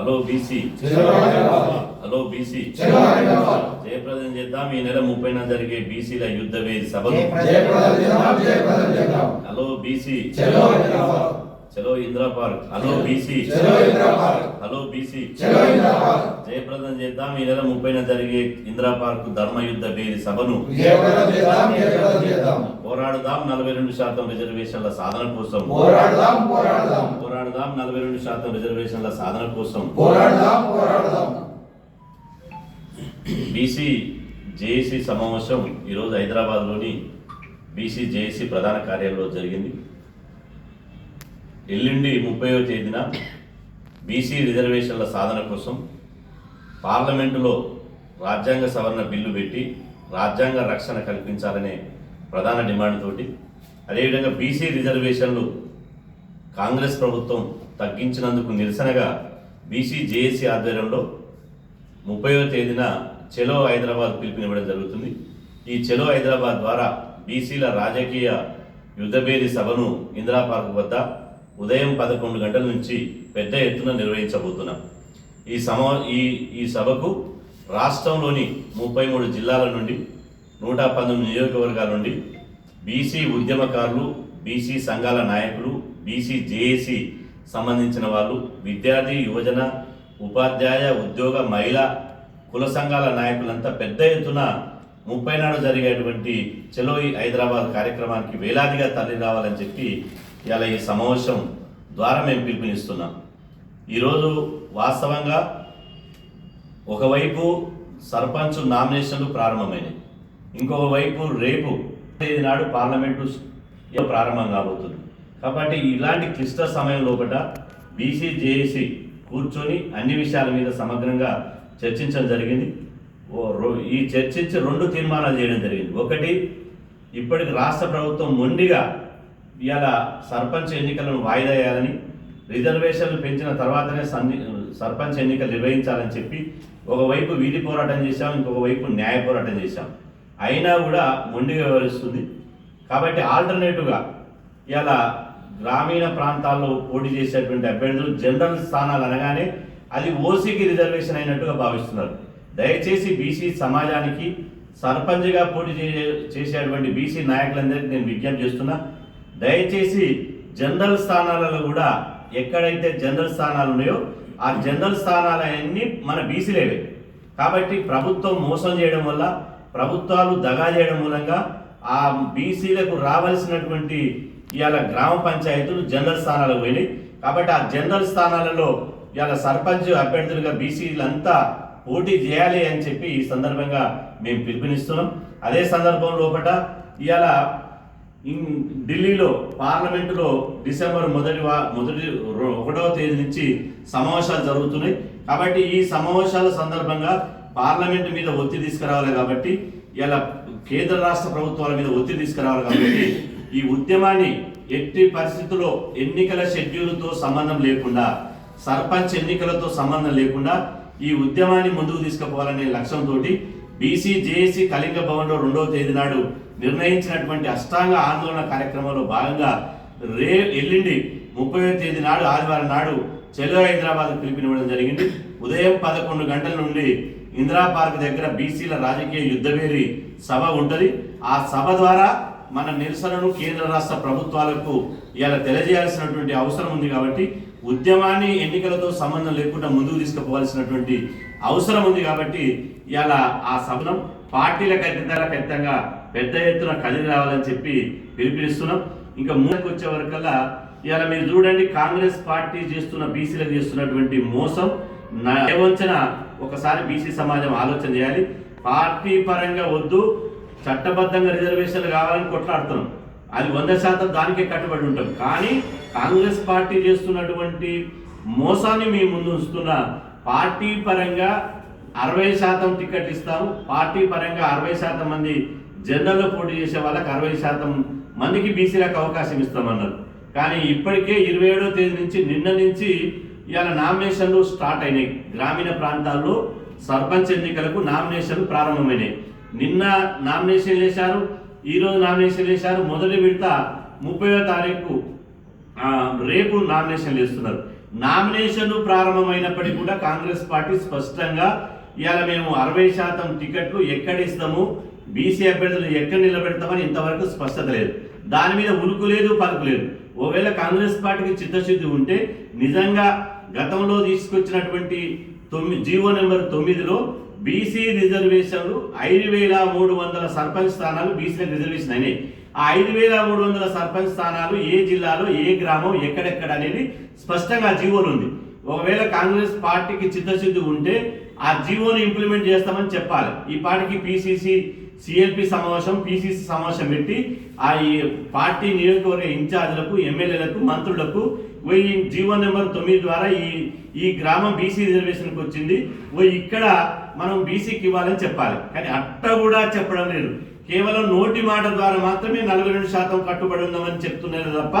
Hello BC, hello BC, జయప్రదం చేద్దాం. ఈ నెల 30న జరిగే బీసీల యుద్ధ వేది సభను హలో బీసీ, చలో Indira park, hello BC, hello BC, జయప్రదం చేద్దాం. ఈ నెల 30న జరిగే ఇందిరా పార్క్ ధర్మ యుద్ధ వేది సభను పోరాడుదాం. 42% రిజర్వేషన్ల సాధన కోసం పోరాడుదాం. 42% రిజర్వేషన్ల సాధన కోసం బీసీ జేఏసీ సమావేశం ఈరోజు హైదరాబాద్లోని బీసీ జేఏసీ ప్రధాన కార్యాలయంలో జరిగింది. ఎల్లుండి 30వ తేదీన బీసీ రిజర్వేషన్ల సాధన కోసం పార్లమెంటులో రాజ్యాంగ సవరణ బిల్లు పెట్టి రాజ్యాంగ రక్షణ కల్పించాలనే ప్రధాన డిమాండ్ తోటి, అదేవిధంగా బీసీ రిజర్వేషన్లు కాంగ్రెస్ ప్రభుత్వం తగ్గించినందుకు నిరసనగా బీసీ జేఏసీ ఆధ్వర్యంలో 30వ తేదీన చలో హైదరాబాద్ పిలుపునివ్వడం జరుగుతుంది. ఈ చలో హైదరాబాద్ ద్వారా బీసీల రాజకీయ యుద్ధభేది సభను ఇందిరా పార్క్ వద్ద ఉదయం 11 గంటల నుంచి పెద్ద ఎత్తున నిర్వహించబోతున్నాం. ఈ సభకు రాష్ట్రంలోని 33 జిల్లాల నుండి 119 నియోజకవర్గాల నుండి బీసీ ఉద్యమకారులు, బీసీ సంఘాల నాయకులు, బీసీ జేఏసీ సంబంధించిన వాళ్ళు, విద్యార్థి, యువజన, ఉపాధ్యాయ, ఉద్యోగ, మహిళా, కుల సంఘాల నాయకులంతా పెద్ద ఎత్తున 30 నాడు జరిగేటువంటి చలో హైదరాబాద్ కార్యక్రమానికి వేలాదిగా తరలి రావాలని చెప్పి ఇలా ఈ సమావేశం ద్వారా మేము పిలుపునిస్తున్నాం. ఈరోజు వాస్తవంగా ఒకవైపు సర్పంచ్ నామినేషన్లు ప్రారంభమైనాయి, ఇంకొక వైపు రేపు నాడు పార్లమెంటు ప్రారంభం కాబోతుంది. కాబట్టి ఇలాంటి క్లిష్ట సమయం లోపల బీసీ జేఏసీ కూర్చొని అన్ని విషయాల మీద సమగ్రంగా చర్చించడం జరిగింది. ఈ చర్చించి 2 తీర్మానాలు చేయడం జరిగింది. ఒకటి, ఇప్పటికి రాష్ట్ర ప్రభుత్వం మొండిగా ఇవాళ సర్పంచ్ ఎన్నికలను వాయిదా వేయాలని, రిజర్వేషన్లు పెంచిన తర్వాతనే సర్పంచ్ ఎన్నికలు నిర్వహించాలని చెప్పి ఒకవైపు వీధి పోరాటం చేశాం, ఇంకొక వైపు న్యాయ పోరాటం చేశాం. అయినా కూడా మొండిగా వ్యవహరిస్తుంది. కాబట్టి ఆల్టర్నేటివ్గా ఇవాళ గ్రామీణ ప్రాంతాల్లో పోటీ చేసేటువంటి అభ్యర్థులు జనరల్ స్థానాలు అనగానే అది ఓసీకి రిజర్వేషన్ అయినట్టుగా భావిస్తున్నారు. దయచేసి బీసీ సమాజానికి సర్పంచ్గా పోటీ చేసేటువంటి బీసీ నాయకులందరికీ నేను విజ్ఞప్తి చేస్తున్నా, దయచేసి జనరల్ స్థానాలలో కూడా ఎక్కడైతే జనరల్ స్థానాలు ఉన్నాయో ఆ జనరల్ స్థానాలన్నీ మన బీసీలేవే. కాబట్టి ప్రభుత్వం మోసం చేయడం వల్ల, ప్రభుత్వాలు దగా చేయడం మూలంగా ఆ బీసీలకు రావాల్సినటువంటి ఇవాళ గ్రామ పంచాయతీలు జనరల్ స్థానాలకు పోయినాయి. కాబట్టి ఆ జనరల్ స్థానాలలో ఇవాళ సర్పంచ్ అభ్యర్థులుగా బీసీలంతా పోటీ చేయాలి అని చెప్పి ఈ సందర్భంగా మేము పిలుపునిస్తున్నాం. అదే సందర్భం లోపల ఇవాళ ఢిల్లీలో పార్లమెంటులో డిసెంబర్ 1వ తేదీ నుంచి సమావేశాలు జరుగుతున్నాయి. కాబట్టి ఈ సమావేశాల సందర్భంగా పార్లమెంటు మీద ఒత్తిడి తీసుకురావాలి. కాబట్టి ఇలా కేంద్ర రాష్ట్ర ప్రభుత్వాల మీద ఒత్తిడి తీసుకురావాలి. కాబట్టి ఈ ఉద్యమాన్ని ఎట్టి పరిస్థితుల్లో ఎన్నికల షెడ్యూల్తో సంబంధం లేకుండా, సర్పంచ్ ఎన్నికలతో సంబంధం లేకుండా ఈ ఉద్యమాన్ని ముందుకు తీసుకుపోవాలనే లక్ష్యంతో బీసీ జేఏసీ కళింగ భవన్లో 2వ తేదీ నాడు నిర్ణయించినటువంటి అష్టాంగ ఆందోళన కార్యక్రమంలో భాగంగా ఎల్లుండి 30వ తేదీ నాడు ఆదివారం నాడు చలో హైదరాబాద్ పిలుపునివ్వడం జరిగింది. ఉదయం 11 గంటల నుండి ఇందిరా పార్క్ దగ్గర బీసీల రాజకీయ యుద్ధవేరి సభ ఉంటుంది. ఆ సభ ద్వారా మన నిరసనను కేంద్ర రాష్ట్ర ప్రభుత్వాలకు ఇలా తెలియజేయాల్సినటువంటి అవసరం ఉంది. కాబట్టి ఉద్యమాన్ని ఎన్నికలతో సంబంధం లేకుండా ముందుకు తీసుకుపోవాల్సినటువంటి అవసరం ఉంది. కాబట్టి ఇలా ఆ సభను పార్టీలకు ఖచ్చితంగా పెద్ద ఎత్తున కదిలి రావాలని చెప్పి పిలుపునిస్తున్నాం. ఇంకా ముందుకు వచ్చే వరకల్లా ఇలా మీరు చూడండి, కాంగ్రెస్ పార్టీ చేస్తున్న బీసీలకు చేస్తున్నటువంటి మోసం, నయవంచన ఒకసారి బీసీ సమాజం ఆలోచన చేయాలి. పార్టీ పరంగా వద్దు, చట్టబద్ధంగా రిజర్వేషన్లు కావాలని కొట్లాడుతున్నాం, అది 100% దానికే కట్టుబడి ఉంటాం. కానీ కాంగ్రెస్ పార్టీ చేస్తున్నటువంటి మోసాన్ని మీ ముందు ఉంచుతున్న, పార్టీ పరంగా 60% టికెట్ ఇస్తాము, పార్టీ పరంగా 60% మంది జనరల్లో పోటీ చేసే వాళ్ళకి 60% మందికి బీసీలకు అవకాశం ఇస్తామన్నారు. కానీ ఇప్పటికే 27వ తేదీ నుంచి నిన్న నుంచి ఇవాళ నామినేషన్లు స్టార్ట్ అయినాయి. గ్రామీణ ప్రాంతాల్లో సర్పంచ్ ఎన్నికలకు నామినేషన్లు ప్రారంభమైనాయి. నిన్న నామినేషన్ వేశారు, ఈరోజు నామినేషన్ వేశారు. మొదటి విడత 30వ తారీఖు రేపు నామినేషన్లు వేస్తున్నారు. నామినేషన్లు ప్రారంభమైనప్పటికీ కూడా కాంగ్రెస్ పార్టీ స్పష్టంగా ఇవాళ మేము 60% టికెట్లు ఎక్కడ ఇస్తాము, బీసీ అభ్యర్థులు ఎక్కడ నిలబెడతామని ఇంతవరకు స్పష్టత లేదు. దాని మీద ఉలుకు లేదు, పలుకు లేదు. ఒకవేళ కాంగ్రెస్ పార్టీకి చిత్తశుద్ధి ఉంటే నిజంగా గతంలో తీసుకొచ్చినటువంటి జీవో నెంబర్ 9లో బీసీ రిజర్వేషన్లు 5,300 సర్పంచ్ స్థానాలు బీసీలకు రిజర్వేషన్ అయినాయి. ఆ 5,300 సర్పంచ్ స్థానాలు ఏ జిల్లాలో ఏ గ్రామం ఎక్కడెక్కడ అనేది స్పష్టంగా జీవోలు ఉంది. ఒకవేళ కాంగ్రెస్ పార్టీకి చిత్తశుద్ధి ఉంటే ఆ జీవోని ఇంప్లిమెంట్ చేస్తామని చెప్పాలి. ఈ పార్టీకి పిసిసి సిఎల్పి సమావేశం, పిసిసి సమావేశం పెట్టి ఆ పార్టీ నియోజకవర్గ ఇన్ఛార్జీలకు, ఎమ్మెల్యేలకు, మంత్రులకు ఈ జీవో నెంబర్ 9 ద్వారా ఈ గ్రామం బీసీ రిజర్వేషన్కి వచ్చింది, ఇక్కడ మనం బీసీకి ఇవ్వాలని చెప్పాలి. కానీ అట్ట కూడా చెప్పడం లేదు. కేవలం నోటి మాట ద్వారా మాత్రమే 42% కట్టుబడి ఉందామని చెప్తున్నారు తప్ప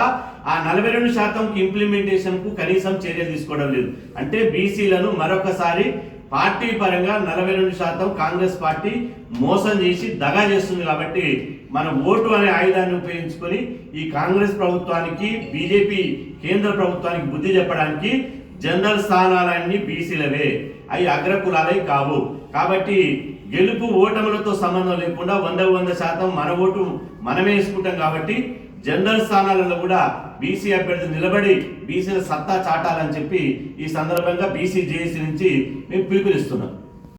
ఆ 42% ఇంప్లిమెంటేషన్కు కనీసం చర్యలు తీసుకోవడం లేదు. అంటే బీసీలను మరొకసారి పార్టీ పరంగా 42% కాంగ్రెస్ పార్టీ మోసం చేసి దగా చేస్తుంది. కాబట్టి మన ఓటు అనే ఆయుధాన్ని ఉపయోగించుకొని ఈ కాంగ్రెస్ ప్రభుత్వానికి, బీజేపీ కేంద్ర ప్రభుత్వానికి బుద్ధి చెప్పడానికి జనరల్ స్థానాలన్నీ బీసీలవే, అవి అగ్రకులాలై కావు. కాబట్టి గెలుపు ఓటములతో సంబంధం లేకుండా 100% మన ఓటు మనమే వేసుకుంటాం. కాబట్టి జనరల్ స్థానాలలో కూడా బీసీ అభ్యర్థులు నిలబడి బీసీల సత్తా చాటాలని చెప్పి ఈ సందర్భంగా బీసీ జేఏసీ నుంచి మేము పిలుపునిస్తున్నాం.